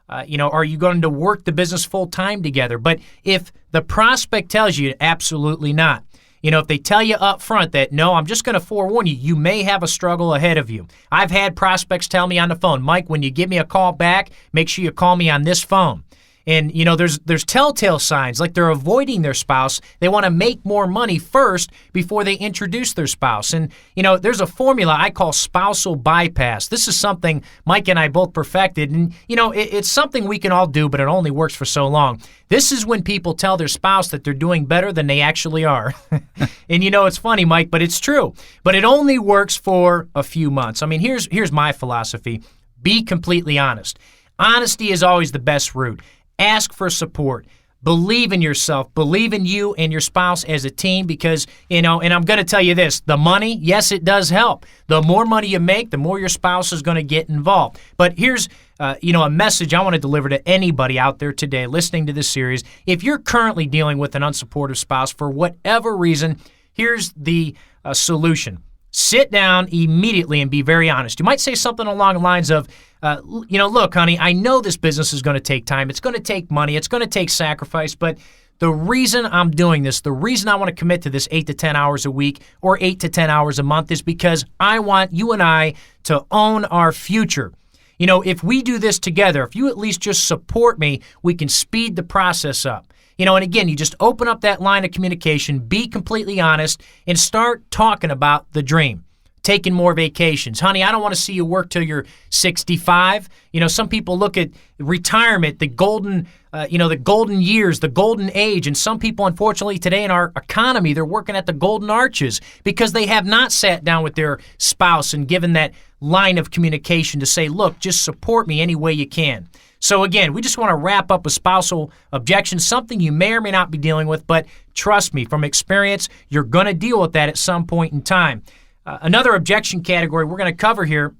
Are you going to work the business full time together? But if the prospect tells you absolutely not, if they tell you up front that, no, I'm just going to forewarn you, you may have a struggle ahead of you. I've had prospects tell me on the phone, Mike, when you give me a call back, make sure you call me on this phone. And, there's telltale signs, like they're avoiding their spouse. They want to make more money first before they introduce their spouse. And, there's a formula I call spousal bypass. This is something Mike and I both perfected. And, it's something we can all do, but it only works for so long. This is when people tell their spouse that they're doing better than they actually are. And, it's funny, Mike, but it's true. But it only works for a few months. I mean, here's my philosophy. Be completely honest. Honesty is always the best route. Ask for support. Believe in yourself. Believe in you and your spouse as a team because, and I'm going to tell you this, the money, yes, it does help. The more money you make, the more your spouse is going to get involved. But here's, a message I want to deliver to anybody out there today listening to this series. If you're currently dealing with an unsupportive spouse for whatever reason, here's the solution. Sit down immediately and be very honest. You might say something along the lines of, look, honey, I know this business is going to take time. It's going to take money. It's going to take sacrifice. But the reason I'm doing this, the reason I want to commit to this 8 to 10 hours a week or 8 to 10 hours a month is because I want you and I to own our future. If we do this together, if you at least just support me, we can speed the process up. And again, you just open up that line of communication, be completely honest, and start talking about the dream. Taking more vacations. Honey, I don't want to see you work till you're 65. Some people look at retirement, the golden years, the golden age. And some people, unfortunately, today in our economy, they're working at the golden arches because they have not sat down with their spouse and given that line of communication to say, look, just support me any way you can. So again, we just want to wrap up with spousal objections, something you may or may not be dealing with, but trust me, from experience, you're going to deal with that at some point in time. Another objection category we're going to cover here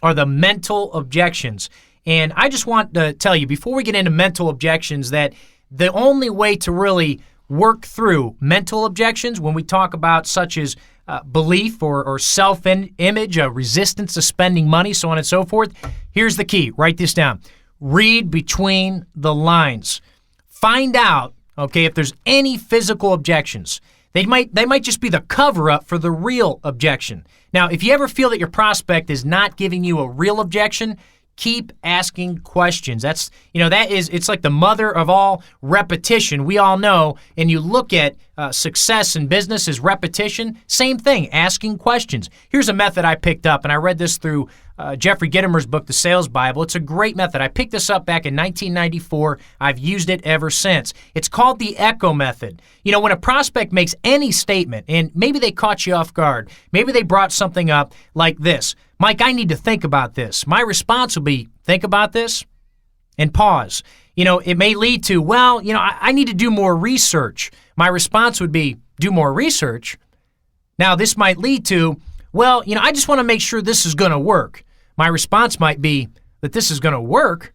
are the mental objections. And I just want to tell you, before we get into mental objections, that the only way to really work through mental objections when we talk about such as belief or self-image, resistance to spending money, so on and so forth, here's the key. Write this down. Read between the lines. Find out, if there's any physical objections. They might just be the cover-up for the real objection. Now, if you ever feel that your prospect is not giving you a real objection, keep asking questions. It's like the mother of all repetition. We all know, and you look at success in business as repetition, same thing, asking questions. Here's a method I picked up, and I read this through Jeffrey Gitomer's book, The Sales Bible. It's a great method. I picked this up back in 1994. I've used it ever since. It's called the ECHO method. When a prospect makes any statement, and maybe they caught you off guard, maybe they brought something up like this, Mike, I need to think about this. My response will be, think about this, and pause. It may lead to, I need to do more research. My response would be, do more research. Now, this might lead to, I just want to make sure this is going to work. My response might be that this is going to work.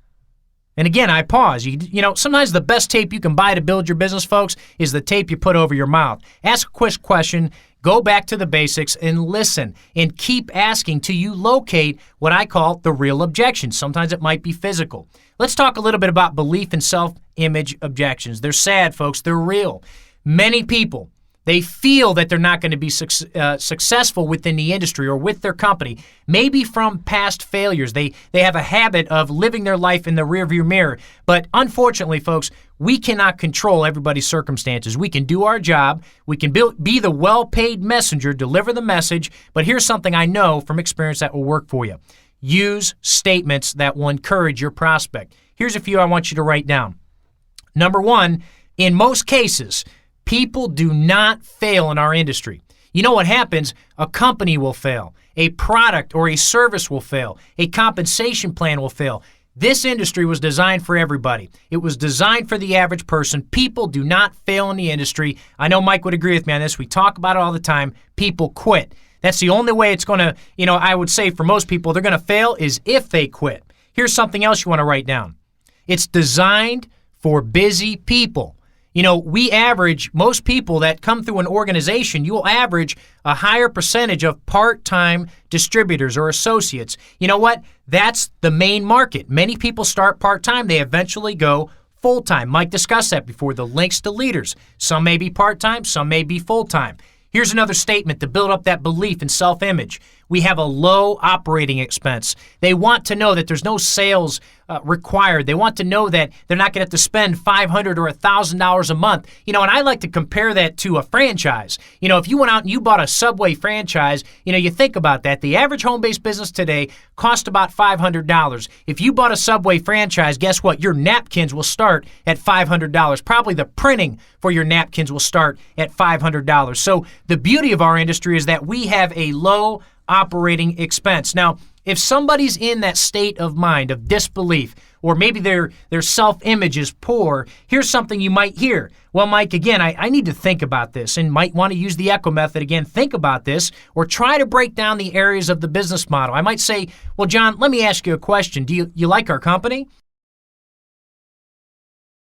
And again, I pause. Sometimes the best tape you can buy to build your business, folks, is the tape you put over your mouth. Ask a quick question, go back to the basics, and listen. And keep asking till you locate what I call the real objections. Sometimes it might be physical. Let's talk a little bit about belief and self-image objections. They're sad, folks. They're real. Many people, they feel that they're not going to be successful within the industry or with their company, maybe from past failures. They have a habit of living their life in the rearview mirror. But unfortunately, folks, we cannot control everybody's circumstances. We can do our job. We can be the well-paid messenger, deliver the message. But here's something I know from experience that will work for you. Use statements that will encourage your prospect. Here's a few I want you to write down. Number one, in most cases, people do not fail in our industry. You know what happens? A company will fail. A product or a service will fail. A compensation plan will fail. This industry was designed for everybody. It was designed for the average person. People do not fail in the industry. I know Mike would agree with me on this. We talk about it all the time. People quit. That's the only way it's going to, I would say for most people, they're going to fail is if they quit. Here's something else you want to write down. It's designed for busy people. We average, most people that come through an organization, you will average a higher percentage of part-time distributors or associates. You know what? That's the main market. Many people start part-time. They eventually go full-time. Mike discussed that before, the links to leaders. Some may be part-time, some may be full-time. Here's another statement to build up that belief and self-image. We have a low operating expense. They want to know that there's no sales required. They want to know that they're not going to have to spend $500 or $1,000 a month. And I like to compare that to a franchise. If you went out and you bought a Subway franchise, you think about that. The average home-based business today costs about $500. If you bought a Subway franchise, guess what? Your napkins will start at $500. Probably the printing for your napkins will start at $500. So the beauty of our industry is that we have a low operating expense. Now, if somebody's in that state of mind of disbelief, or maybe their self-image is poor, here's something you might hear. Well, Mike, again, I need to think about this, and might want to use the ECHO method again. Think about this, or try to break down the areas of the business model. I might say, well, John, let me ask you a question. Do you like our company?